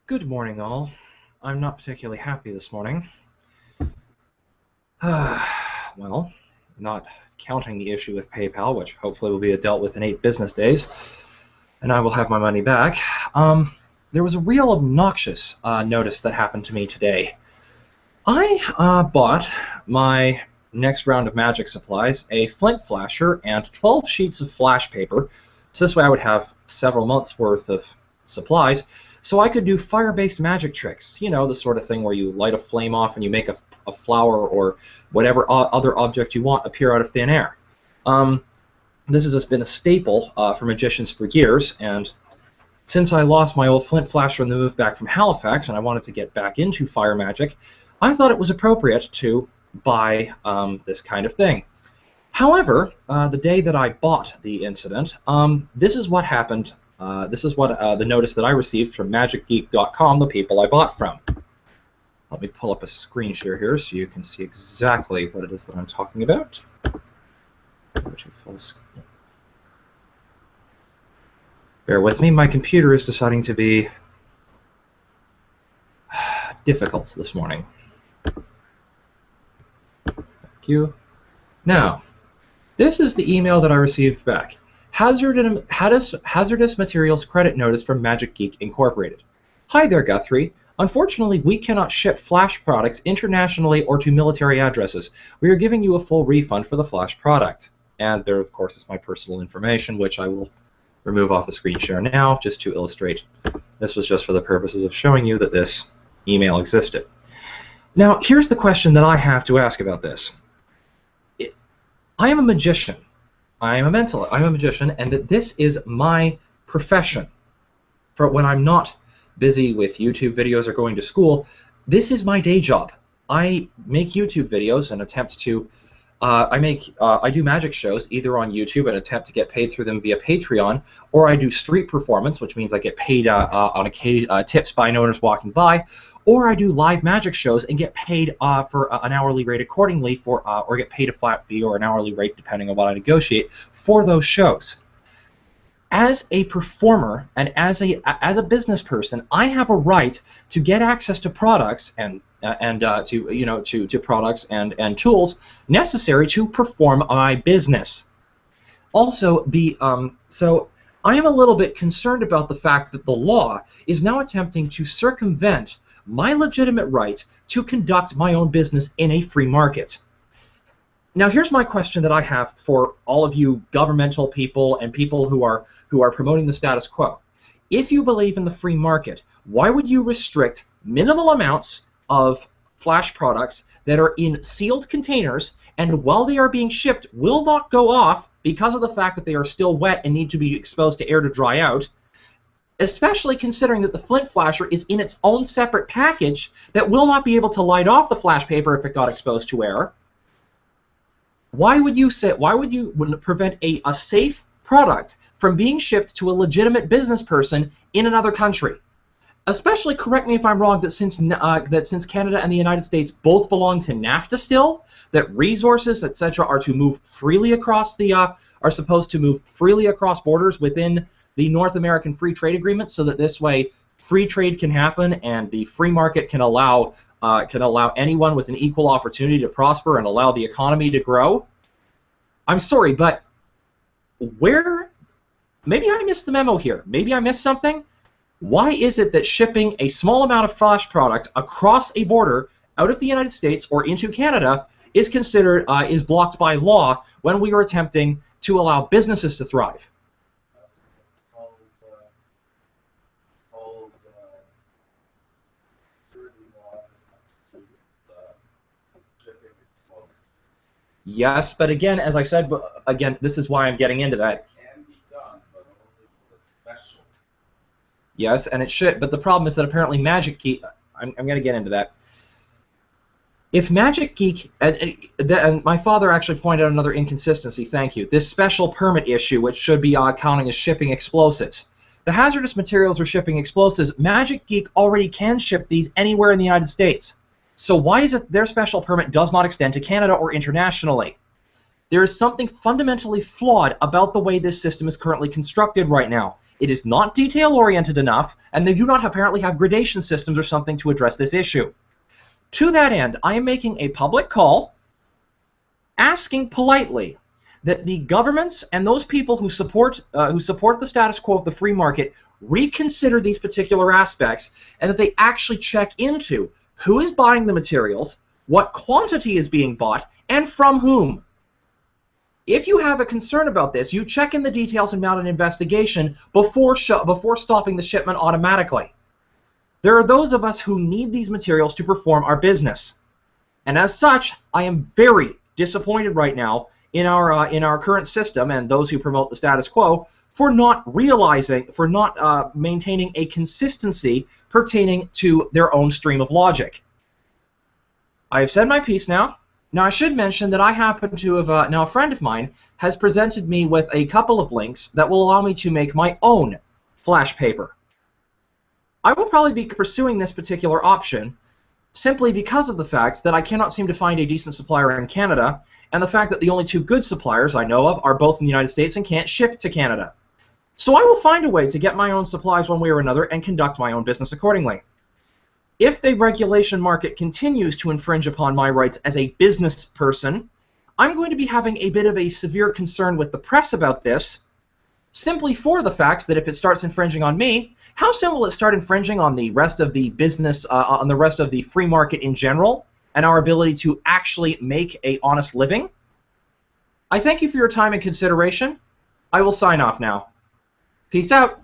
Good morning, all. I'm not particularly happy this morning. Well, not counting the issue with PayPal, which hopefully will be dealt with in 8 business days, and I will have my money back. There was a real obnoxious notice that happened to me today. I bought my next round of magic supplies, a flint flasher, and 12 sheets of flash paper, so this way I would have several months' worth of supplies, so I could do fire-based magic tricks. You know, the sort of thing where you light a flame off and you make a flower or whatever other object you want appear out of thin air. This has been a staple for magicians for years, and since I lost my old flint flasher in the move back from Halifax and I wanted to get back into fire magic, I thought it was appropriate to buy this kind of thing. However, the day that I bought the incident, this is what happened. This is what the notice that I received from MagicGeek.com, the people I bought from. Let me pull up a screen share here so you can see exactly what it is that I'm talking about. Go to full screen. Bear with me, my computer is deciding to be difficult this morning. Thank you. Now, this is the email that I received back. Hazardous materials credit notice from Magic Geek Incorporated. Hi there, Guthrie. Unfortunately, we cannot ship Flash products internationally or to military addresses. We are giving you a full refund for the Flash product. And there, of course, is my personal information, which I will remove off the screen share now, just to illustrate. This was just for the purposes of showing you that this email existed. Now, here's the question that I have to ask about this. I am a magician. I am a magician, and that this is my profession. For when I'm not busy with YouTube videos or going to school, this is my day job. I make YouTube videos and attempt to I do magic shows either on YouTube and attempt to get paid through them via Patreon, or I do street performance, which means I get paid on occasion, tips by owners walking by, or I do live magic shows and get paid for an hourly rate accordingly, or get paid a flat fee or an hourly rate depending on what I negotiate for those shows. As a performer and as a business person, I have a right to get access to products and to products and tools necessary to perform my business. Also, so I am a little bit concerned about the fact that the law is now attempting to circumvent my legitimate right to conduct my own business in a free market. Now, here's my question that I have for all of you governmental people and people who are promoting the status quo. If you believe in the free market, why would you restrict minimal amounts of Flash products that are in sealed containers and while they are being shipped will not go off because of the fact that they are still wet and need to be exposed to air to dry out, especially considering that the flint flasher is in its own separate package that will not be able to light off the flash paper if it got exposed to air? Why would you prevent a safe product from being shipped to a legitimate business person in another country? Especially, correct me if I'm wrong, that since Canada and the United States both belong to NAFTA still, that resources, etc., are to move freely across are supposed to move freely across borders within the North American Free Trade Agreement, so that this way free trade can happen and the free market can allow anyone with an equal opportunity to prosper and allow the economy to grow. I'm sorry, but maybe I missed the memo here. Maybe I missed something. Why is it that shipping a small amount of Flash product across a border out of the United States or into Canada is blocked by law when we are attempting to allow businesses to thrive? Yes, but again, as I said, this is why I'm getting into that. It can be done, but only with special. Yes, and it should, but the problem is that apparently Magic Geek, I'm going to get into that. If Magic Geek, and my father actually pointed out another inconsistency, thank you, this special permit issue, which should be counting as shipping explosives. The hazardous materials are shipping explosives. Magic Geek already can ship these anywhere in the United States. So why is it their special permit does not extend to Canada or internationally? There is something fundamentally flawed about the way this system is currently constructed right now. It is not detail-oriented enough, and they do not apparently have gradation systems or something to address this issue. To that end, I am making a public call asking politely that the governments and those people who support the status quo of the free market reconsider these particular aspects, and that they actually check into who is buying the materials, what quantity is being bought, and from whom. If you have a concern about this, you check in the details and mount an investigation before stopping the shipment automatically. There are those of us who need these materials to perform our business. And as such, I am very disappointed right now in our current system and those who promote the status quo for not maintaining a consistency pertaining to their own stream of logic. I have said my piece now. Now, I should mention that I happen to have, now a friend of mine has presented me with a couple of links that will allow me to make my own flash paper. I will probably be pursuing this particular option simply because of the fact that I cannot seem to find a decent supplier in Canada, and the fact that the only two good suppliers I know of are both in the United States and can't ship to Canada. So I will find a way to get my own supplies one way or another and conduct my own business accordingly. If the regulation market continues to infringe upon my rights as a business person, I'm going to be having a bit of a severe concern with the press about this, simply for the fact that if it starts infringing on me, how soon will it start infringing on the rest of the business, on the rest of the free market in general, and our ability to actually make an honest living? I thank you for your time and consideration. I will sign off now. Peace out.